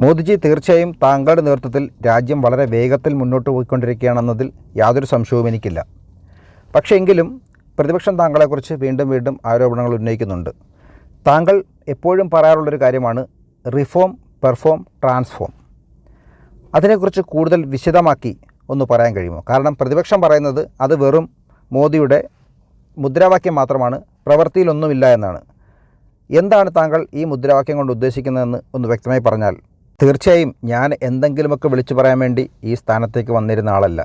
മോദിജി, തീർച്ചയായും താങ്കളുടെ നേതൃത്വത്തിൽ രാജ്യം വളരെ വേഗത്തിൽ മുന്നോട്ട് പോയിക്കൊണ്ടിരിക്കുകയാണെന്നതിൽ യാതൊരു സംശയവും എനിക്കില്ല. പക്ഷേ എങ്കിലും പ്രതിപക്ഷം താങ്കളെക്കുറിച്ച് വീണ്ടും വീണ്ടും ആരോപണങ്ങൾ ഉന്നയിക്കുന്നുണ്ട്. താങ്കൾ എപ്പോഴും പറയാറുള്ളൊരു കാര്യമാണ് റിഫോം, പെർഫോം, ട്രാൻസ്ഫോം. അതിനെക്കുറിച്ച് കൂടുതൽ വിശദമാക്കി ഒന്ന് പറയാൻ കഴിയുമോ? കാരണം പ്രതിപക്ഷം പറയുന്നത് അത് വെറും മോദിയുടെ മുദ്രാവാക്യം മാത്രമാണ്, പ്രവൃത്തിയിലൊന്നുമില്ല എന്നാണ്. എന്താണ് താങ്കൾ ഈ മുദ്രാവാക്യം കൊണ്ട് ഉദ്ദേശിക്കുന്നതെന്ന് ഒന്ന് വ്യക്തമായി പറഞ്ഞാൽ. തീർച്ചയായും ഞാൻ എന്തെങ്കിലുമൊക്കെ വിളിച്ചു പറയാൻ വേണ്ടി ഈ സ്ഥാനത്തേക്ക് വന്നിരുന്ന ആളല്ല.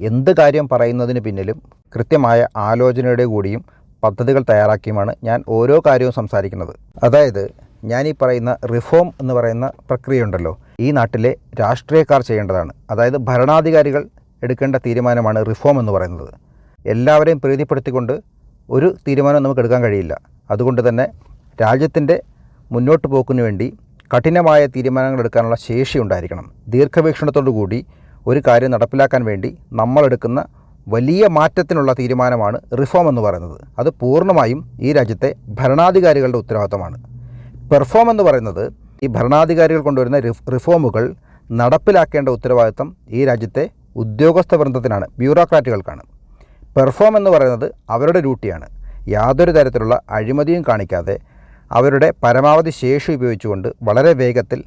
എന്ത് കാര്യം പറയുന്നതിന് പിന്നിലും കൃത്യമായ ആലോചനയുടെ കൂടിയും പദ്ധതികൾ തയ്യാറാക്കിയുമാണ് ഞാൻ ഓരോ കാര്യവും സംസാരിക്കുന്നത്. അതായത് ഞാൻ ഈ പറയുന്ന റിഫോം എന്ന് പറയുന്ന പ്രക്രിയ ഉണ്ടല്ലോ, ഈ നാട്ടിലെ രാഷ്ട്രീയക്കാർ ചെയ്യേണ്ടതാണ്. അതായത് ഭരണാധികാരികൾ എടുക്കേണ്ട തീരുമാനമാണ് റിഫോം എന്ന് പറയുന്നത്. എല്ലാവരെയും പ്രീതിപ്പെടുത്തിക്കൊണ്ട് ഒരു തീരുമാനം നമുക്ക് എടുക്കാൻ കഴിയില്ല. അതുകൊണ്ട് തന്നെ രാജ്യത്തിൻ്റെ മുന്നോട്ട് പോക്കിനു വേണ്ടി കഠിനമായ തീരുമാനങ്ങൾ എടുക്കാനുള്ള ശേഷി ഉണ്ടായിരിക്കണം. ദീർഘവീക്ഷണത്തോടു കൂടി ഒരു കാര്യം നടപ്പിലാക്കാൻ വേണ്ടി നമ്മളെടുക്കുന്ന വലിയ മാറ്റത്തിനുള്ള തീരുമാനമാണ് റിഫോം എന്ന് പറയുന്നത്. അത് പൂർണ്ണമായും ഈ രാജ്യത്തെ ഭരണാധികാരികളുടെ ഉത്തരവാദിത്തമാണ്. പെർഫോം എന്ന് പറയുന്നത് ഈ ഭരണാധികാരികൾ കൊണ്ടുവരുന്ന റിഫോമുകൾ നടപ്പിലാക്കേണ്ട ഉത്തരവാദിത്തം ഈ രാജ്യത്തെ ഉദ്യോഗസ്ഥ വൃന്ദത്തിനാണ്, ബ്യൂറോക്രാറ്റുകൾക്കാണ്. പെർഫോം എന്ന് പറയുന്നത് അവരുടെ ഡ്യൂട്ടിയാണ്. യാതൊരു തരത്തിലുള്ള അഴിമതിയും കാണിക്കാതെ അവരുടെ പരമാവധി ശേഷി ഉപയോഗിച്ചുകൊണ്ട് വളരെ വേഗത്തിൽ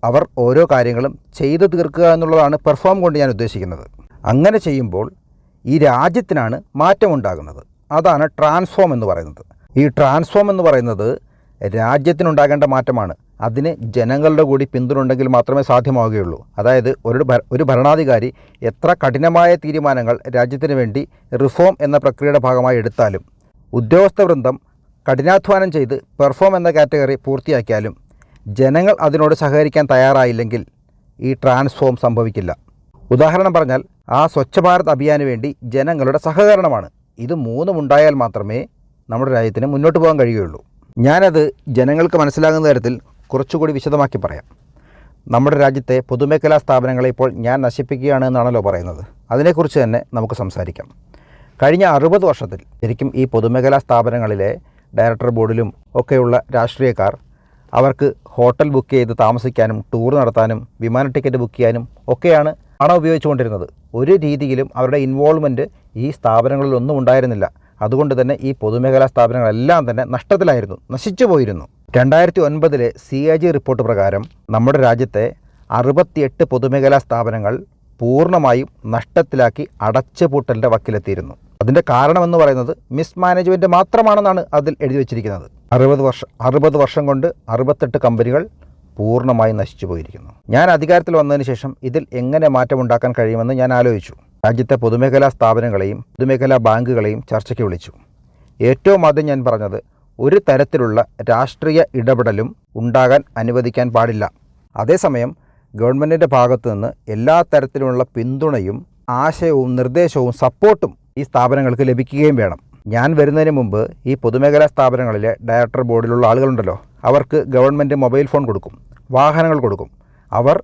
അവർ ഓരോ കാര്യങ്ങളും ചെയ്തു തീർക്കുക എന്നുള്ളതാണ് പെർഫോം കൊണ്ട് ഞാൻ ഉദ്ദേശിക്കുന്നത്. അങ്ങനെ ചെയ്യുമ്പോൾ ഈ രാജ്യത്തിനാണ് മാറ്റമുണ്ടാകുന്നത്. അതാണ് ട്രാൻസ്ഫോം എന്ന് പറയുന്നത്. ഈ ട്രാൻസ്ഫോം എന്ന് പറയുന്നത് രാജ്യത്തിനുണ്ടാകേണ്ട മാറ്റമാണ്. അതിന് ജനങ്ങളുടെ കൂടി പിന്തുണ ഉണ്ടെങ്കിൽ മാത്രമേ സാധ്യമാവുകയുള്ളൂ. അതായത് ഒരു ഭരണാധികാരി എത്ര കഠിനമായ തീരുമാനങ്ങൾ രാജ്യത്തിന് വേണ്ടി റിഫോം എന്ന പ്രക്രിയയുടെ ഭാഗമായി എടുത്താലും, ഉദ്യോഗസ്ഥ വൃന്ദം കഠിനാധ്വാനം ചെയ്ത് പെർഫോം എന്ന കാറ്റഗറി പൂർത്തിയാക്കിയാലും ജനങ്ങൾ അതിനോട് സഹകരിക്കാൻ തയ്യാറായില്ലെങ്കിൽ ഈ ട്രാൻസ്ഫോം സംഭവിക്കില്ല. ഉദാഹരണം പറഞ്ഞാൽ ആ സ്വച്ഛ ഭാരത് അഭിയാന് വേണ്ടി ജനങ്ങളുടെ സഹകരണമാണ്. ഇത് മൂന്നും ഉണ്ടായാൽ മാത്രമേ നമ്മുടെ രാജ്യത്തിന് മുന്നോട്ട് പോകാൻ കഴിയുകയുള്ളൂ. ഞാനത് ജനങ്ങൾക്ക് മനസ്സിലാകുന്ന തരത്തിൽ കുറച്ചുകൂടി വിശദമാക്കി പറയാം. നമ്മുടെ രാജ്യത്തെ പൊതുമേഖലാ സ്ഥാപനങ്ങളെ ഇപ്പോൾ ഞാൻ നശിപ്പിക്കുകയാണ് എന്നാണല്ലോ പറയുന്നത്. അതിനെക്കുറിച്ച് തന്നെ നമുക്ക് സംസാരിക്കാം. കഴിഞ്ഞ 60 വർഷത്തിൽ ശരിക്കും ഈ പൊതുമേഖലാ സ്ഥാപനങ്ങളിലെ ഡയറക്ടർ ബോർഡിലും ഒക്കെയുള്ള രാഷ്ട്രീയക്കാർ അവർക്ക് ഹോട്ടൽ ബുക്ക് ചെയ്ത് താമസിക്കാനും ടൂർ നടത്താനും വിമാന ടിക്കറ്റ് ബുക്ക് ചെയ്യാനും ഒക്കെയാണ് പണം ഉപയോഗിച്ചുകൊണ്ടിരുന്നത്. ഒരു രീതിയിലും അവരുടെ ഇൻവോൾവ്മെൻറ്റ് ഈ സ്ഥാപനങ്ങളിലൊന്നും ഉണ്ടായിരുന്നില്ല. അതുകൊണ്ട് തന്നെ ഈ പൊതുമേഖലാ സ്ഥാപനങ്ങളെല്ലാം തന്നെ നഷ്ടത്തിലായിരുന്നു, നശിച്ചു പോയിരുന്നു. 2009 CAG റിപ്പോർട്ട് പ്രകാരം നമ്മുടെ രാജ്യത്തെ 68 പൊതുമേഖലാ സ്ഥാപനങ്ങൾ പൂർണ്ണമായും നഷ്ടത്തിലാക്കി അടച്ചുപൂട്ടലിൻ്റെ വക്കിലെത്തിയിരുന്നു. അതിൻ്റെ കാരണമെന്ന് പറയുന്നത് മിസ്മാനേജ്മെൻറ്റ് മാത്രമാണെന്നാണ് അതിൽ എഴുതി വച്ചിരിക്കുന്നത്. 60 വർഷം കൊണ്ട് 68 കമ്പനികൾ പൂർണ്ണമായി നശിച്ചു പോയിരിക്കുന്നു. ഞാൻ അധികാരത്തിൽ വന്നതിന് ശേഷം ഇതിൽ എങ്ങനെ മാറ്റമുണ്ടാക്കാൻ കഴിയുമെന്ന് ഞാൻ ആലോചിച്ചു. രാജ്യത്തെ പൊതുമേഖലാ സ്ഥാപനങ്ങളെയും പൊതുമേഖലാ ബാങ്കുകളെയും ചർച്ചയ്ക്ക് വിളിച്ചു. ഏറ്റവും ആദ്യം ഞാൻ പറഞ്ഞത് ഒരു തരത്തിലുള്ള രാഷ്ട്രീയ ഇടപെടലും ഉണ്ടാകാൻ അനുവദിക്കാൻ പാടില്ല. അതേസമയം ഗവൺമെൻറ്റിൻ്റെ ഭാഗത്തു നിന്ന് എല്ലാ തരത്തിലുമുള്ള പിന്തുണയും ആശയവും നിർദ്ദേശവും സപ്പോർട്ടും ഈ സ്ഥാപനങ്ങൾക്ക് ലഭിക്കുകയും വേണം. ഞാൻ വരുന്നതിന് മുമ്പ് ഈ പൊതുമേഖലാ സ്ഥാപനങ്ങളിലെ ഡയറക്ടർ ബോർഡിലുള്ള ആളുകളുണ്ടല്ലോ, അവർക്ക് ഗവൺമെൻറ് മൊബൈൽ ഫോൺ കൊടുക്കും, വാഹനങ്ങൾ കൊടുക്കും. അവർ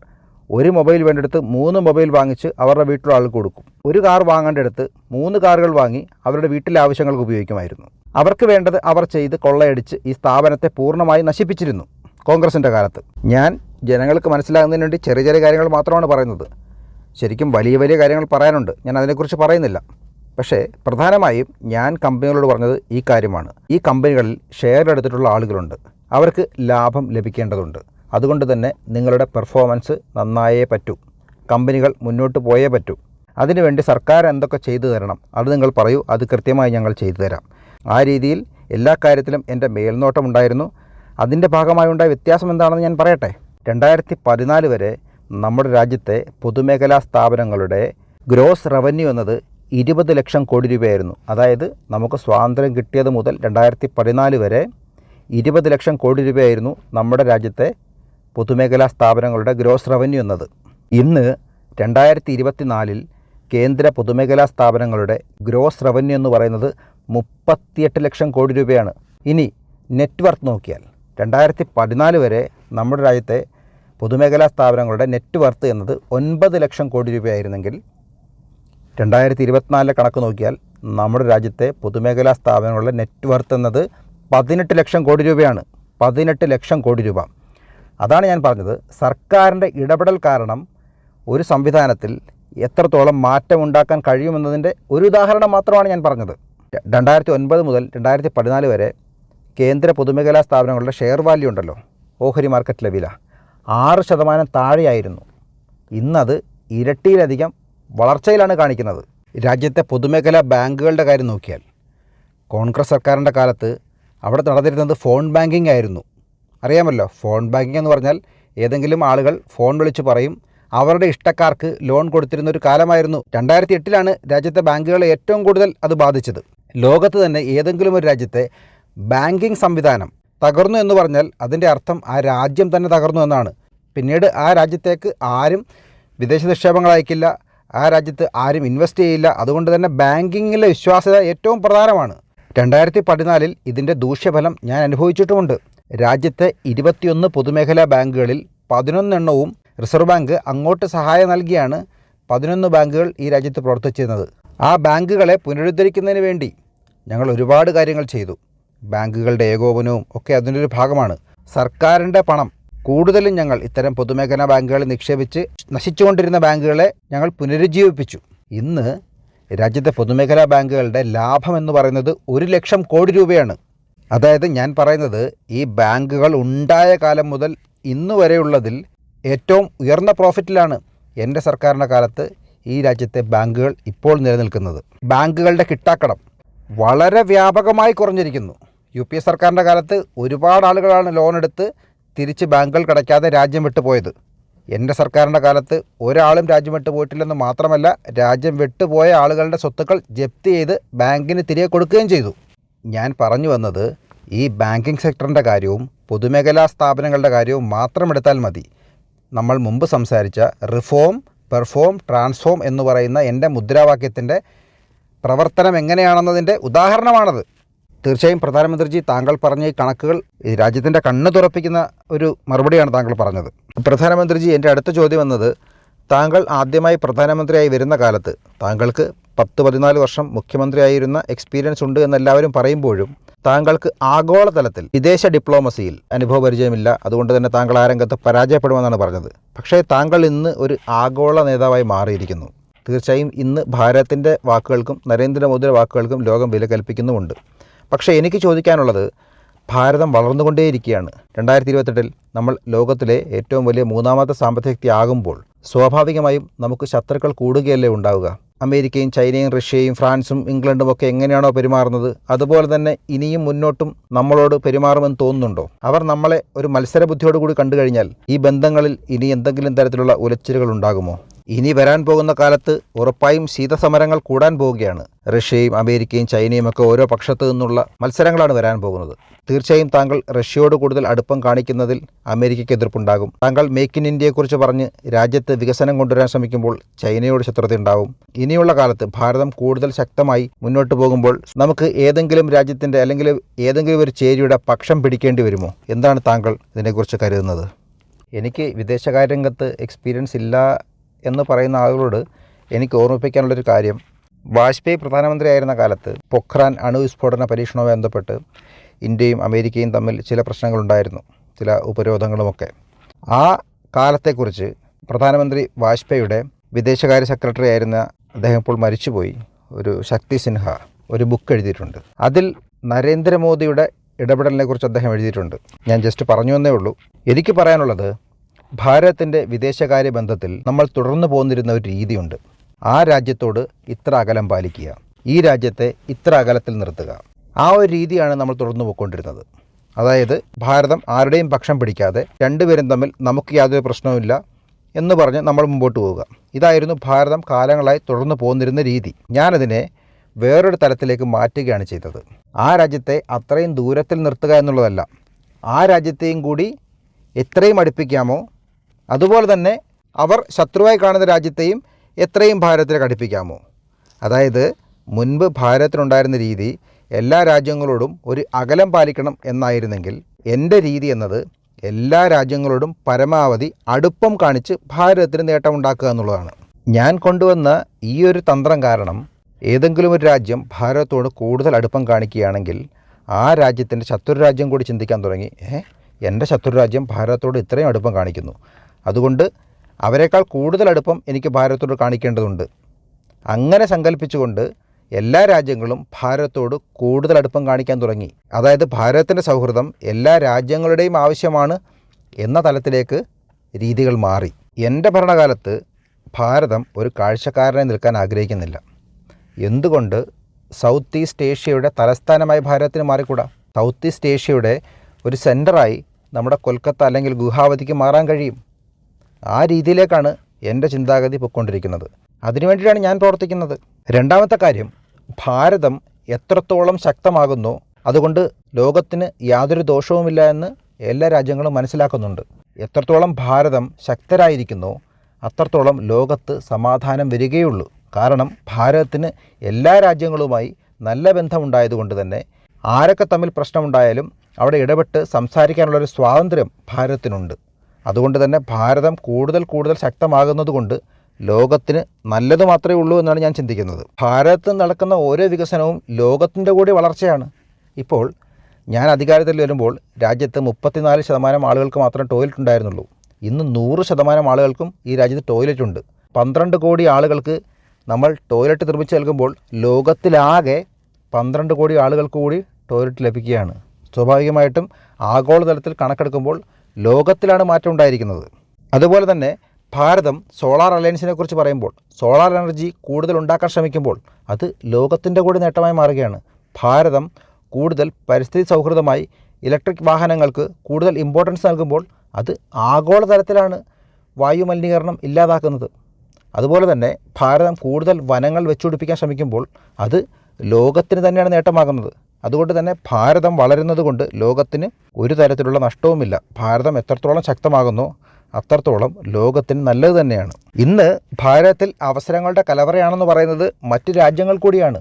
ഒരു മൊബൈൽ വേണ്ടെടുത്ത് 3 മൊബൈൽ വാങ്ങിച്ച് അവരുടെ വീട്ടിലുള്ള ആൾക്ക് കൊടുക്കും. ഒരു കാർ വാങ്ങേണ്ടടുത്ത് 3 കാറുകൾ വാങ്ങി അവരുടെ വീട്ടിലെ ആവശ്യങ്ങൾക്ക് ഉപയോഗിക്കുമായിരുന്നു. അവർക്ക് വേണ്ടത് അവർ ചെയ്ത് കൊള്ളയടിച്ച് ഈ സ്ഥാപനത്തെ പൂർണ്ണമായി നശിപ്പിച്ചിരുന്നു കോൺഗ്രസിൻ്റെ കാലത്ത്. ഞാൻ ജനങ്ങൾക്ക് മനസ്സിലാകുന്നതിന് വേണ്ടി ചെറിയ ചെറിയ കാര്യങ്ങൾ മാത്രമാണ് പറയുന്നത്. ശരിക്കും വലിയ വലിയ കാര്യങ്ങൾ പറയാനുണ്ട്, ഞാൻ അതിനെക്കുറിച്ച് പറയുന്നില്ല. പക്ഷേ പ്രധാനമായും ഞാൻ കമ്പനികളോട് പറഞ്ഞത് ഈ കാര്യമാണ്. ഈ കമ്പനികളിൽ ഷെയർ എടുത്തിട്ടുള്ള ആളുകളുണ്ട്, അവർക്ക് ലാഭം ലഭിക്കേണ്ടതുണ്ട്. അതുകൊണ്ട് തന്നെ നിങ്ങളുടെ പെർഫോമൻസ് നന്നായേ പറ്റൂ, കമ്പനികൾ മുന്നോട്ട് പോയേ പറ്റൂ. അതിനുവേണ്ടി സർക്കാർ എന്തൊക്കെ ചെയ്തു തരണം അത് നിങ്ങൾ പറയൂ, അത് കൃത്യമായി ഞങ്ങൾ ചെയ്തു തരാം. ആ രീതിയിൽ എല്ലാ കാര്യത്തിലും എൻ്റെ മേൽനോട്ടം ഉണ്ടായിരുന്നു. അതിൻ്റെ ഭാഗമായി ഉണ്ടായ വ്യത്യാസം എന്താണെന്ന് ഞാൻ പറയട്ടെ. 2014 വരെ നമ്മുടെ രാജ്യത്തെ പൊതുമേഖലാ സ്ഥാപനങ്ങളുടെ ഗ്രോസ് റവന്യൂ എന്നത് 20 ലക്ഷം കോടി രൂപയായിരുന്നു. അതായത് നമുക്ക് സ്വാതന്ത്ര്യം കിട്ടിയത് മുതൽ 2014 വരെ 20 ലക്ഷം കോടി രൂപയായിരുന്നു നമ്മുടെ രാജ്യത്തെ പൊതുമേഖലാ സ്ഥാപനങ്ങളുടെ ഗ്രോസ് റവന്യൂ എന്നത്. ഇന്ന് 2024 കേന്ദ്ര പൊതുമേഖലാ സ്ഥാപനങ്ങളുടെ ഗ്രോസ് റവന്യൂ എന്ന് പറയുന്നത് 38 ലക്ഷം കോടി രൂപയാണ്. ഇനി നെറ്റ്വർത്ത് നോക്കിയാൽ 2014 വരെ നമ്മുടെ രാജ്യത്തെ പൊതുമേഖലാ സ്ഥാപനങ്ങളുടെ നെറ്റ്വർത്ത് എന്നത് 9 ലക്ഷം കോടി രൂപയായിരുന്നെങ്കിൽ 2024 കണക്ക് നോക്കിയാൽ നമ്മുടെ രാജ്യത്തെ പൊതുമേഖലാ സ്ഥാപനങ്ങളുടെ നെറ്റ്വർത്ത് എന്നത് 18 ലക്ഷം കോടി രൂപയാണ്. 18 ലക്ഷം കോടി രൂപ. അതാണ് ഞാൻ പറഞ്ഞത്, സർക്കാരിൻ്റെ ഇടപെടൽ കാരണം ഒരു സംവിധാനത്തിൽ എത്രത്തോളം മാറ്റമുണ്ടാക്കാൻ കഴിയുമെന്നതിൻ്റെ ഒരു ഉദാഹരണം മാത്രമാണ് ഞാൻ പറഞ്ഞത്. 2009 മുതൽ 2014 വരെ കേന്ദ്ര പൊതുമേഖലാ സ്ഥാപനങ്ങളുടെ ഷെയർ വാല്യൂ ഉണ്ടല്ലോ, ഓഹരി മാർക്കറ്റിലെ വില 6% താഴെയായിരുന്നു. ഇന്നത് ഇരട്ടിയിലധികം വളർച്ചയിലാണ് കാണിക്കുന്നത്. രാജ്യത്തെ പൊതുമേഖലാ ബാങ്കുകളുടെ കാര്യം നോക്കിയാൽ കോൺഗ്രസ് സർക്കാരിൻ്റെ കാലത്ത് അവിടെ നടന്നിരുന്നത് ഫോൺ ബാങ്കിംഗ് ആയിരുന്നു. അറിയാമല്ലോ, ഫോൺ ബാങ്കിംഗ് എന്ന് പറഞ്ഞാൽ ഏതെങ്കിലും ആളുകൾ ഫോൺ വിളിച്ച് പറയും അവരുടെ ഇഷ്ടക്കാർക്ക് ലോൺ കൊടുത്തിരുന്ന ഒരു കാലമായിരുന്നു. 2008 രാജ്യത്തെ ബാങ്കുകളെ ഏറ്റവും കൂടുതൽ അത് ബാധിച്ചത്. ലോകത്ത് തന്നെ ഏതെങ്കിലും ഒരു രാജ്യത്തെ ബാങ്കിംഗ് സംവിധാനം തകർന്നു എന്ന് പറഞ്ഞാൽ അതിൻ്റെ അർത്ഥം ആ രാജ്യം തന്നെ തകർന്നു എന്നാണ്. പിന്നീട് ആ രാജ്യത്തേക്ക് ആരും വിദേശ നിക്ഷേപങ്ങൾ അയക്കില്ല, ആ രാജ്യത്ത് ആരും ഇൻവെസ്റ്റ് ചെയ്യില്ല. അതുകൊണ്ട് തന്നെ ബാങ്കിങ്ങിലെ വിശ്വാസ്യത ഏറ്റവും പ്രധാനമാണ്. 2014 ഇതിൻ്റെ ദൂഷ്യഫലം ഞാൻ അനുഭവിച്ചിട്ടുമുണ്ട്. രാജ്യത്തെ 21 പൊതുമേഖലാ ബാങ്കുകളിൽ 11 എണ്ണവും റിസർവ് ബാങ്ക് അങ്ങോട്ട് സഹായം നൽകിയാണ് 11 ബാങ്കുകൾ ഈ രാജ്യത്ത് പ്രവർത്തിച്ചിരുന്നത്. ആ ബാങ്കുകളെ പുനരുദ്ധരിക്കുന്നതിന് വേണ്ടി ഞങ്ങൾ ഒരുപാട് കാര്യങ്ങൾ ചെയ്തു. ബാങ്കുകളുടെ ഏകോപനവും ഒക്കെ അതിൻ്റെ ഒരു ഭാഗമാണ്. സർക്കാരിൻ്റെ പണം കൂടുതലും ഞങ്ങൾ ഇത്തരം പൊതുമേഖലാ ബാങ്കുകളിൽ നിക്ഷേപിച്ച് നശിച്ചുകൊണ്ടിരുന്ന ബാങ്കുകളെ ഞങ്ങൾ പുനരുജ്ജീവിപ്പിച്ചു. ഇന്ന് രാജ്യത്തെ പൊതുമേഖലാ ബാങ്കുകളുടെ ലാഭം എന്ന് പറയുന്നത് 1 ലക്ഷം കോടി രൂപയാണ്. അതായത് ഞാൻ പറയുന്നത് ഈ ബാങ്കുകൾ ഉണ്ടായ കാലം മുതൽ ഇന്ന് വരെയുള്ളതിൽ ഏറ്റവും ഉയർന്ന പ്രോഫിറ്റിലാണ് എൻ്റെ സർക്കാരിൻ്റെ കാലത്ത് ഈ രാജ്യത്തെ ബാങ്കുകൾ ഇപ്പോൾ നിലനിൽക്കുന്നത്. ബാങ്കുകളുടെ കിട്ടാക്കടം വളരെ വ്യാപകമായി കുറഞ്ഞിരിക്കുന്നു. UPA സർക്കാരിൻ്റെ കാലത്ത് ഒരുപാട് ആളുകളാണ് ലോൺ എടുത്ത് തിരിച്ച് ബാങ്കുകൾ അടയ്ക്കാതെ രാജ്യം വിട്ടുപോയത്. എൻ്റെ സർക്കാരിൻ്റെ കാലത്ത് ഒരാളും രാജ്യം വിട്ടു പോയിട്ടില്ലെന്ന് മാത്രമല്ല, രാജ്യം വിട്ടുപോയ ആളുകളുടെ സ്വത്തുക്കൾ ജപ്തി ചെയ്ത് ബാങ്കിന് തിരികെ കൊടുക്കുകയും ചെയ്തു. ഞാൻ പറഞ്ഞു വന്നത് ഈ ബാങ്കിങ് സെക്ടറിൻ്റെ കാര്യവും പൊതുമേഖലാ സ്ഥാപനങ്ങളുടെ കാര്യവും മാത്രം എടുത്താൽ മതി. നമ്മൾ മുമ്പ് സംസാരിച്ച റിഫോം, പെർഫോം, ട്രാൻസ്ഫോം എന്ന് പറയുന്ന എൻ്റെ മുദ്രാവാക്യത്തിൻ്റെ പ്രവർത്തനം എങ്ങനെയാണെന്നതിൻ്റെ ഉദാഹരണമാണത്. തീർച്ചയായും പ്രധാനമന്ത്രിജി, താങ്കൾ പറഞ്ഞ ഈ കണക്കുകൾ രാജ്യത്തിൻ്റെ കണ്ണ് തുറപ്പിക്കുന്ന ഒരു മറുപടിയാണ് താങ്കൾ പറഞ്ഞത്. പ്രധാനമന്ത്രിജി, എൻ്റെ അടുത്ത ചോദ്യം വന്നത്, താങ്കൾ ആദ്യമായി പ്രധാനമന്ത്രിയായി വരുന്ന കാലത്ത് താങ്കൾക്ക് 10-14 വർഷം മുഖ്യമന്ത്രിയായിരുന്ന എക്സ്പീരിയൻസ് ഉണ്ട് എന്നെല്ലാവരും പറയുമ്പോഴും താങ്കൾക്ക് ആഗോളതലത്തിൽ വിദേശ ഡിപ്ലോമസിയിൽ അനുഭവപരിചയമില്ല, അതുകൊണ്ട് തന്നെ താങ്കൾ ആ രംഗത്ത് പരാജയപ്പെടുമെന്നാണ് പറഞ്ഞത്. പക്ഷേ താങ്കൾ ഇന്ന് ഒരു ആഗോള നേതാവായി മാറിയിരിക്കുന്നു. തീർച്ചയായും ഇന്ന് ഭാരതത്തിൻ്റെ വാക്കുകൾക്കും നരേന്ദ്രമോദിയുടെ വാക്കുകൾക്കും ലോകം വില കൽപ്പിക്കുന്നുമുണ്ട്. പക്ഷേ എനിക്ക് ചോദിക്കാനുള്ളത്, ഭാരതം വളർന്നുകൊണ്ടേയിരിക്കുകയാണ്. 2028 നമ്മൾ ലോകത്തിലെ ഏറ്റവും വലിയ 3ാമത്തെ സാമ്പത്തിക ശക്തി ആകുമ്പോൾ സ്വാഭാവികമായും നമുക്ക് ശത്രുക്കൾ കൂടുകയല്ലേ ഉണ്ടാവുക. അമേരിക്കയും ചൈനയും റഷ്യയും ഫ്രാൻസും ഇംഗ്ലണ്ടും ഒക്കെ എങ്ങനെയാണോ പെരുമാറുന്നത്, അതുപോലെ തന്നെ ഇനിയും മുന്നോട്ടും നമ്മളോട് പെരുമാറുമെന്ന് തോന്നുന്നുണ്ടോ? അവർ നമ്മളെ ഒരു മത്സരബുദ്ധിയോടുകൂടി കണ്ടു കഴിഞ്ഞാൽ ഈ ബന്ധങ്ങളിൽ ഇനി എന്തെങ്കിലും തരത്തിലുള്ള ഉലച്ചിലുകൾ ഉണ്ടാകുമോ? ഇനി വരാൻ പോകുന്ന കാലത്ത് ഉറപ്പായും ശീതസമരങ്ങൾ കൂടാൻ പോവുകയാണ്. റഷ്യയും അമേരിക്കയും ചൈനയും ഒക്കെ ഓരോ പക്ഷത്തു നിന്നുള്ള മത്സരങ്ങളാണ് വരാൻ പോകുന്നത്. തീർച്ചയായും താങ്കൾ റഷ്യയോട് കൂടുതൽ അടുപ്പം കാണിക്കുന്നതിൽ അമേരിക്കയ്ക്ക് എതിർപ്പുണ്ടാകും. താങ്കൾ മേക്ക് ഇൻ ഇന്ത്യയെക്കുറിച്ച് പറഞ്ഞ് രാജ്യത്ത് വികസനം കൊണ്ടുവരാൻ ശ്രമിക്കുമ്പോൾ ചൈനയോട് ശത്രുതയുണ്ടാവും. ഇനിയുള്ള കാലത്ത് ഭാരതം കൂടുതൽ ശക്തമായി മുന്നോട്ട് പോകുമ്പോൾ നമുക്ക് ഏതെങ്കിലും രാജ്യത്തിൻ്റെ അല്ലെങ്കിൽ ഏതെങ്കിലും ഒരു ചേരിയുടെ പക്ഷം പിടിക്കേണ്ടി വരുമോ? എന്താണ് താങ്കൾ ഇതിനെക്കുറിച്ച് കരുതുന്നത്? എനിക്ക് വിദേശകാര്യരംഗത്ത് എക്സ്പീരിയൻസ് ഇല്ല എന്ന് പറയുന്ന ആളുകളോട് എനിക്ക് ഓർമ്മിപ്പിക്കാനുള്ളൊരു കാര്യം, വാജ്പേയി പ്രധാനമന്ത്രിയായിരുന്ന കാലത്ത് പൊഖ്രാൻ അണുവിസ്ഫോടന പരീക്ഷണവുമായി ബന്ധപ്പെട്ട് ഇന്ത്യയും അമേരിക്കയും തമ്മിൽ ചില പ്രശ്നങ്ങളുണ്ടായിരുന്നു, ചില ഉപരോധങ്ങളുമൊക്കെ. ആ കാലത്തെക്കുറിച്ച് പ്രധാനമന്ത്രി വാജ്പേയിയുടെ വിദേശകാര്യ സെക്രട്ടറി ആയിരുന്ന അദ്ദേഹം ഇപ്പോൾ മരിച്ചുപോയി, ഒരു ശക്തി സിൻഹ ഒരു ബുക്ക് എഴുതിയിട്ടുണ്ട്. അതിൽ നരേന്ദ്രമോദിയുടെ ഇടപെടലിനെക്കുറിച്ച് അദ്ദേഹം എഴുതിയിട്ടുണ്ട്. ഞാൻ ജസ്റ്റ് പറഞ്ഞു എന്നേ ഉള്ളൂ. എനിക്ക് പറയാനുള്ളത്, ഭാരതത്തിൻ്റെ വിദേശകാര്യ ബന്ധത്തിൽ നമ്മൾ തുടർന്നു പോന്നിരുന്ന ഒരു രീതിയുണ്ട്. ആ രാജ്യത്തോട് ഇത്ര അകലം പാലിക്കുക, ഈ രാജ്യത്തെ ഇത്ര അകലത്തിൽ നിർത്തുക, ആ ഒരു രീതിയാണ് നമ്മൾ തുടർന്നു പോയിക്കൊണ്ടിരുന്നത്. അതായത് ഭാരതം ആരുടെയും പക്ഷം പിടിക്കാതെ രണ്ടുപേരും തമ്മിൽ നമുക്ക് യാതൊരു പ്രശ്നവുമില്ല എന്ന് പറഞ്ഞ് നമ്മൾ മുമ്പോട്ട് പോവുക. ഇതായിരുന്നു ഭാരതം കാലങ്ങളായി തുടർന്നു പോന്നിരുന്ന രീതി. ഞാനതിനെ വേറൊരു തലത്തിലേക്ക് മാറ്റുകയാണ് ചെയ്തത്. ആ രാജ്യത്തെ അത്രയും ദൂരത്തിൽ നിർത്തുക എന്നുള്ളതല്ല, ആ രാജ്യത്തെയും കൂടി എത്രയും അടുപ്പിക്കാമോ അതുപോലെ തന്നെ അവർ ശത്രുവായി കാണുന്ന രാജ്യത്തെയും എത്രയും ഭാരതത്തിലേക്ക് അടുപ്പിക്കാമോ. അതായത് മുൻപ് ഭാരതത്തിനുണ്ടായിരുന്ന രീതി എല്ലാ രാജ്യങ്ങളോടും ഒരു അകലം പാലിക്കണം എന്നായിരുന്നെങ്കിൽ, എൻ്റെ രീതി എന്നത് എല്ലാ രാജ്യങ്ങളോടും പരമാവധി അടുപ്പം കാണിച്ച് ഭാരതത്തിന് നേട്ടമുണ്ടാക്കുക എന്നുള്ളതാണ്. ഞാൻ കൊണ്ടുവന്ന ഈ ഒരു തന്ത്രം കാരണം ഏതെങ്കിലും ഒരു രാജ്യം ഭാരതത്തോട് കൂടുതൽ അടുപ്പം കാണിക്കുകയാണെങ്കിൽ ആ രാജ്യത്തിൻ്റെ ശത്രു രാജ്യം കൂടി ചിന്തിക്കാൻ തുടങ്ങി, എൻ്റെ ശത്രുരാജ്യം ഭാരതത്തോട് ഇത്രയും അടുപ്പം കാണിക്കുന്നു, അതുകൊണ്ട് അവരെക്കാൾ കൂടുതൽ അടുപ്പം എനിക്ക് ഭാരതത്തോട് കാണിക്കേണ്ടതുണ്ട്. അങ്ങനെ സങ്കല്പിച്ചുകൊണ്ട് എല്ലാ രാജ്യങ്ങളും ഭാരതത്തോട് കൂടുതൽ അടുപ്പം കാണിക്കാൻ തുടങ്ങി. അതായത് ഭാരതത്തിൻ്റെ സൗഹൃദം എല്ലാ രാജ്യങ്ങളുടെയും ആവശ്യമാണ് എന്ന തലത്തിലേക്ക് രീതികൾ മാറി. എൻ്റെ ഭരണകാലത്ത് ഭാരതം ഒരു കാഴ്ചക്കാരനായി നിൽക്കാൻ ആഗ്രഹിക്കുന്നില്ല. എന്തുകൊണ്ട് സൗത്ത് ഈസ്റ്റ് ഏഷ്യയുടെ തലസ്ഥാനമായി ഭാരതത്തിന് മാറിക്കൂടാ? സൗത്ത് ഈസ്റ്റ് ഏഷ്യയുടെ ഒരു സെൻറ്ററായി നമ്മുടെ കൊൽക്കത്ത അല്ലെങ്കിൽ ഗുവാഹത്തിക്ക് മാറാൻ കഴിയും. ആ രീതിയിലേക്കാണ് എൻ്റെ ചിന്താഗതി പൊയ്ക്കൊണ്ടിരിക്കുന്നത്. അതിനുവേണ്ടിയാണ് ഞാൻ പ്രവർത്തിക്കുന്നത്. രണ്ടാമത്തെ കാര്യം, ഭാരതം എത്രത്തോളം ശക്തമാകുന്നോ അതുകൊണ്ട് ലോകത്തിന് യാതൊരു ദോഷവുമില്ല എന്ന് എല്ലാ രാജ്യങ്ങളും മനസ്സിലാക്കുന്നുണ്ട്. എത്രത്തോളം ഭാരതം ശക്തരായിരിക്കുന്നോ അത്രത്തോളം ലോകത്ത് സമാധാനം വരികയുള്ളൂ. കാരണം ഭാരതത്തിന് എല്ലാ രാജ്യങ്ങളുമായി നല്ല ബന്ധമുണ്ടായതുകൊണ്ട് തന്നെ ആരൊക്കെ തമ്മിൽ പ്രശ്നമുണ്ടായാലും അവിടെ ഇടപെട്ട് സംസാരിക്കാനുള്ളൊരു സ്വാതന്ത്ര്യം ഭാരതത്തിനുണ്ട്. അതുകൊണ്ട് തന്നെ ഭാരതം കൂടുതൽ ശക്തമാകുന്നതുകൊണ്ട് ലോകത്തിന് നല്ലത് മാത്രമേ ഉള്ളൂ എന്നാണ് ഞാൻ ചിന്തിക്കുന്നത്. ഭാരതത്തിൽ നടക്കുന്ന ഓരോ വികസനവും ലോകത്തിൻ്റെ കൂടി വളർച്ചയാണ്. ഇപ്പോൾ ഞാൻ അധികാരത്തിൽ വരുമ്പോൾ രാജ്യത്ത് 34% ആളുകൾക്ക് മാത്രം ടോയ്ലറ്റ് ഉണ്ടായിരുന്നുള്ളൂ. ഇന്ന് 100% ആളുകൾക്കും ഈ രാജ്യത്ത് ടോയ്ലറ്റ് ഉണ്ട്. 12 കോടി ആളുകൾക്ക് നമ്മൾ ടോയ്ലറ്റ് നിർമ്മിച്ച് നൽകുമ്പോൾ ലോകത്തിലാകെ 12 കോടി ആളുകൾക്ക് കൂടി ടോയ്ലറ്റ് ലഭിക്കുകയാണ്. സ്വാഭാവികമായിട്ടും ആഗോളതലത്തിൽ കണക്കെടുക്കുമ്പോൾ ലോകത്തിലാണ് മാറ്റം ഉണ്ടായിരിക്കുന്നത്. അതുപോലെ തന്നെ ഭാരതം സോളാർ അലയൻസിനെ കുറിച്ച് പറയുമ്പോൾ സോളാർ എനർജി കൂടുതൽ ഉണ്ടാക്കാൻ ശ്രമിക്കുമ്പോൾ അത് ലോകത്തിൻ്റെ കൂടി നേട്ടമായി മാറുകയാണ്. ഭാരതം കൂടുതൽ പരിസ്ഥിതി സൗഹൃദമായി ഇലക്ട്രിക് വാഹനങ്ങൾക്ക് കൂടുതൽ ഇമ്പോർട്ടൻസ് നൽകുമ്പോൾ അത് ആഗോളതലത്തിലാണ് വായു മലിനീകരണം ഇല്ലാതാക്കുന്നത്. അതുപോലെ തന്നെ ഭാരതം കൂടുതൽ വനങ്ങൾ വെച്ചുപിടിപ്പിക്കാൻ ശ്രമിക്കുമ്പോൾ അത് ലോകത്തിന് തന്നെയാണ് നേട്ടമാകുന്നത്. അതുകൊണ്ട് തന്നെ ഭാരതം വളരുന്നത് കൊണ്ട് ലോകത്തിന് ഒരു തരത്തിലുള്ള നഷ്ടവുമില്ല. ഭാരതം എത്രത്തോളം ശക്തമാകുന്നോ അത്രത്തോളം ലോകത്തിന് നല്ലത് തന്നെയാണ്. ഇന്ന് ഭാരതത്തിൽ അവസരങ്ങളുടെ കലവറയാണെന്ന് പറയുന്നത് മറ്റ് രാജ്യങ്ങൾ കൂടിയാണ്.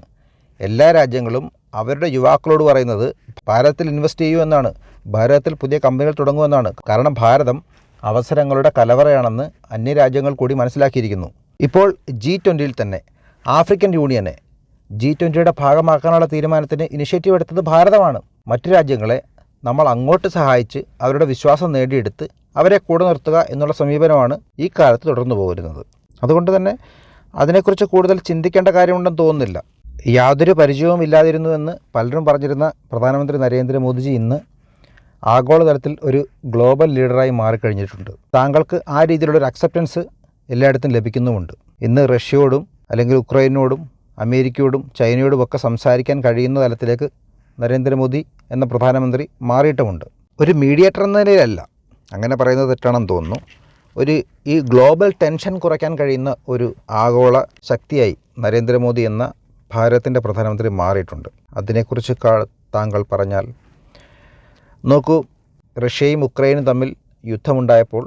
എല്ലാ രാജ്യങ്ങളും അവരുടെ യുവാക്കളോട് പറയുന്നത് ഭാരതത്തിൽ ഇൻവെസ്റ്റ് ചെയ്യൂ എന്നാണ്, ഭാരതത്തിൽ പുതിയ കമ്പനികൾ തുടങ്ങുമെന്നാണ്. കാരണം ഭാരതം അവസരങ്ങളുടെ കലവറയാണെന്ന് അന്യരാജ്യങ്ങൾ കൂടി മനസ്സിലാക്കിയിരിക്കുന്നു. ഇപ്പോൾ G20 തന്നെ ആഫ്രിക്കൻ യൂണിയനെ G20 ഭാഗമാക്കാനുള്ള തീരുമാനത്തിന് ഇനിഷ്യേറ്റീവ് എടുത്തത് ഭാരതമാണ്. മറ്റു രാജ്യങ്ങളെ നമ്മൾ അങ്ങോട്ട് സഹായിച്ച് അവരുടെ വിശ്വാസം നേടിയെടുത്ത് അവരെ കൂടെ നിർത്തുക എന്നുള്ള സമീപനമാണ് ഈ കാലത്ത് തുടർന്നു പോരുന്നത്. അതുകൊണ്ട് തന്നെ അതിനെക്കുറിച്ച് കൂടുതൽ ചിന്തിക്കേണ്ട കാര്യമുണ്ടെന്ന് തോന്നുന്നില്ല. യാതൊരു പരിചയവും ഇല്ലാതിരുന്നുവെന്ന് പലരും പറഞ്ഞിരുന്ന പ്രധാനമന്ത്രി നരേന്ദ്രമോദിജി ഇന്ന് ആഗോളതലത്തിൽ ഒരു ഗ്ലോബൽ ലീഡറായി മാറിക്കഴിഞ്ഞിട്ടുണ്ട്. താങ്കൾക്ക് ആ രീതിയിലുള്ളൊരു അക്സെപ്റ്റൻസ് എല്ലായിടത്തും ലഭിക്കുന്നുമുണ്ട്. ഇന്ന് റഷ്യയോടും അല്ലെങ്കിൽ ഉക്രൈനോടും അമേരിക്കയോടും ചൈനയോടും ഒക്കെ സംസാരിക്കാൻ കഴിയുന്ന തലത്തിലേക്ക് നരേന്ദ്രമോദി എന്ന പ്രധാനമന്ത്രി മാറിയിട്ടുമുണ്ട്. ഒരു മീഡിയേറ്റർ എന്ന നിലയിലല്ല, അങ്ങനെ പറയുന്നത് തെറ്റാണെന്ന് തോന്നുന്നു. ഈ ഗ്ലോബൽ ടെൻഷൻ കുറയ്ക്കാൻ കഴിയുന്ന ഒരു ആഗോള ശക്തിയായി നരേന്ദ്രമോദി എന്ന ഭാരതത്തിൻ്റെ പ്രധാനമന്ത്രി മാറിയിട്ടുണ്ട്. അതിനെക്കുറിച്ച് താങ്കൾ പറഞ്ഞാൽ നോക്കൂ, റഷ്യയും ഉക്രൈനും തമ്മിൽ യുദ്ധമുണ്ടായപ്പോൾ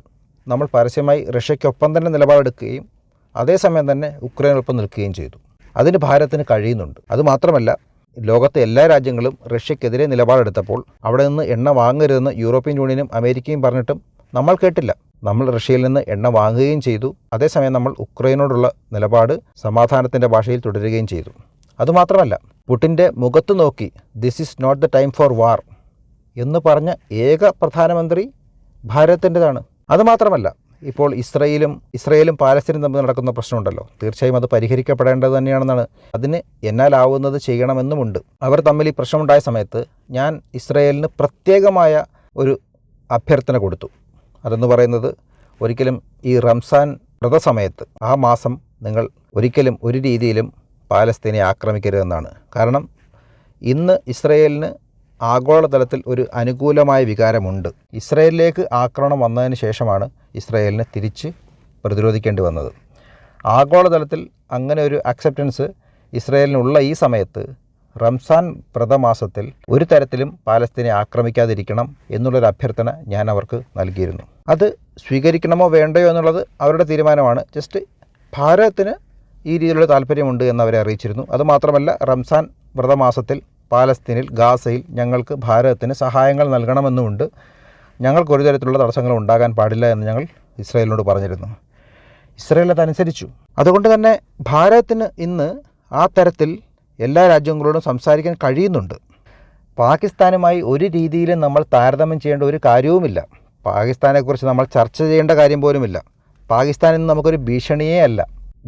നമ്മൾ പരസ്യമായി റഷ്യയ്ക്കൊപ്പം തന്നെ നിലപാടെടുക്കുകയും അതേസമയം തന്നെ ഉക്രൈനൊപ്പം നിൽക്കുകയും ചെയ്തു. അതിന് ഭാരതത്തിന് കഴിയുന്നുണ്ട്. അതുമാത്രമല്ല, ലോകത്തെ എല്ലാ രാജ്യങ്ങളും റഷ്യക്കെതിരെ നിലപാടെടുത്തപ്പോൾ അവിടെ നിന്ന് എണ്ണ വാങ്ങരുതെന്ന് യൂറോപ്യൻ യൂണിയനും അമേരിക്കയും പറഞ്ഞിട്ടും നമ്മൾ കേട്ടില്ല. നമ്മൾ റഷ്യയിൽ നിന്ന് എണ്ണ വാങ്ങുകയും ചെയ്തു. അതേസമയം നമ്മൾ ഉക്രൈനോടുള്ള നിലപാട് സമാധാനത്തിൻ്റെ ഭാഷയിൽ തുടരുകയും ചെയ്തു. അതുമാത്രമല്ല, പുടിൻ്റെ മുഖത്ത് നോക്കി this is not the time for war എന്ന് പറഞ്ഞ ഏക പ്രധാനമന്ത്രി ഭാരതത്തിൻ്റെതാണ്. അതുമാത്രമല്ല, ഇപ്പോൾ ഇസ്രയേലും പാലസ്തീനും തമ്മിൽ നടക്കുന്ന പ്രശ്നമുണ്ടല്ലോ, തീർച്ചയായും അത് പരിഹരിക്കപ്പെടേണ്ടത് തന്നെയാണെന്നാണ്. അതിന് എന്നാലാവുന്നത് ചെയ്യണമെന്നുമുണ്ട്. അവർ തമ്മിൽ ഈ പ്രശ്നമുണ്ടായ സമയത്ത് ഞാൻ ഇസ്രയേലിന് പ്രത്യേകമായ ഒരു അഭ്യർത്ഥന കൊടുത്തു. അതെന്ന് പറയുന്നത്, ഒരിക്കലും ഈ റംസാൻ വ്രതസമയത്ത് ആ മാസം നിങ്ങൾ ഒരിക്കലും ഒരു രീതിയിലും പാലസ്തീനെ ആക്രമിക്കരുതെന്നാണ്. കാരണം ഇന്ന് ഇസ്രയേലിന് ആഗോളതലത്തിൽ ഒരു അനുകൂലമായ വികാരമുണ്ട്. ഇസ്രയേലിലേക്ക് ആക്രമണം വന്നതിന് ശേഷമാണ് ഇസ്രയേലിനെ തിരിച്ച് പ്രതിരോധിക്കേണ്ടി വന്നത്. ആഗോളതലത്തിൽ അങ്ങനെ ഒരു അക്സെപ്റ്റൻസ് ഇസ്രയേലിനുള്ള ഈ സമയത്ത് റംസാൻ വ്രതമാസത്തിൽ ഒരു തരത്തിലും പാലസ്തീനെ ആക്രമിക്കാതിരിക്കണം എന്നുള്ളൊരു അഭ്യർത്ഥന ഞാൻ അവർക്ക് നൽകിയിരുന്നു. അത് സ്വീകരിക്കണമോ വേണ്ടയോ എന്നുള്ളത് അവരുടെ തീരുമാനമാണ്. ജസ്റ്റ് ഭാരതത്തിന് ഈ രീതിയിലുള്ള താല്പര്യമുണ്ട് എന്നവരെ അറിയിച്ചിരുന്നു. അതുമാത്രമല്ല, റംസാൻ വ്രതമാസത്തിൽ പാലസ്തീനിൽ ഗാസയിൽ ഞങ്ങൾക്ക് ഭാരതത്തിന് സഹായങ്ങൾ നൽകണമെന്നുമുണ്ട്. ഞങ്ങൾക്കൊരു തരത്തിലുള്ള തടസ്സങ്ങളും ഉണ്ടാകാൻ പാടില്ല എന്ന് ഞങ്ങൾ ഇസ്രായേലിനോട് പറഞ്ഞിരുന്നു. ഇസ്രായേൽ അതനുസരിച്ചു. അതുകൊണ്ട് തന്നെ ഭാരതത്തിന് ഇന്ന് ആ തരത്തിൽ എല്ലാ രാജ്യങ്ങളോടും സംസാരിക്കാൻ കഴിയുന്നുണ്ട്. പാകിസ്ഥാനുമായി ഒരു രീതിയിലും നമ്മൾ താരതമ്യം ചെയ്യേണ്ട ഒരു കാര്യവുമില്ല. പാകിസ്ഥാനെക്കുറിച്ച് നമ്മൾ ചർച്ച ചെയ്യേണ്ട കാര്യം പോലുമില്ല. പാകിസ്ഥാൻ ഇന്ന് നമുക്കൊരു ഭീഷണിയേ അല്ല.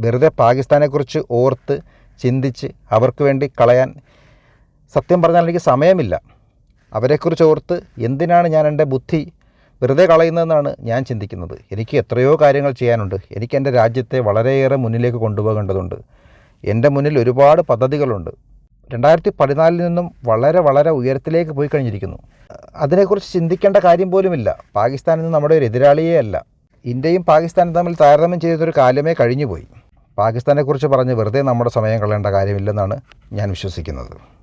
വെറുതെ പാകിസ്ഥാനെക്കുറിച്ച് ഓർത്ത് ചിന്തിച്ച് അവർക്ക് വേണ്ടി കളയാൻ സത്യം പറഞ്ഞാൽ എനിക്ക് സമയമില്ല. അവരെക്കുറിച്ച് ഓർത്ത് എന്തിനാണ് ഞാൻ എൻ്റെ ബുദ്ധി വെറുതെ കളയുന്നതെന്നാണ് ഞാൻ ചിന്തിക്കുന്നത്. എനിക്ക് എത്രയോ കാര്യങ്ങൾ ചെയ്യാനുണ്ട്. എനിക്ക് എൻ്റെ രാജ്യത്തെ വളരെയേറെ മുന്നിലേക്ക് കൊണ്ടുപോകേണ്ടതുണ്ട്. എൻ്റെ മുന്നിൽ ഒരുപാട് പദ്ധതികളുണ്ട്. 2014 നിന്നും വളരെ വളരെ ഉയരത്തിലേക്ക് പോയി കഴിഞ്ഞിരിക്കുന്നു. അതിനെക്കുറിച്ച് ചിന്തിക്കേണ്ട കാര്യം പോലുമില്ല. പാകിസ്ഥാൻ ഇന്ന് നമ്മുടെ ഒരു എതിരാളിയേ അല്ല. ഇന്ത്യയും പാകിസ്ഥാനും തമ്മിൽ താരതമ്യം ചെയ്തൊരു കാലമേ കഴിഞ്ഞുപോയി. പാകിസ്ഥാനെക്കുറിച്ച് പറഞ്ഞ് വെറുതെ നമ്മുടെ സമയം കളയേണ്ട കാര്യമില്ലെന്നാണ് ഞാൻ വിശ്വസിക്കുന്നത്.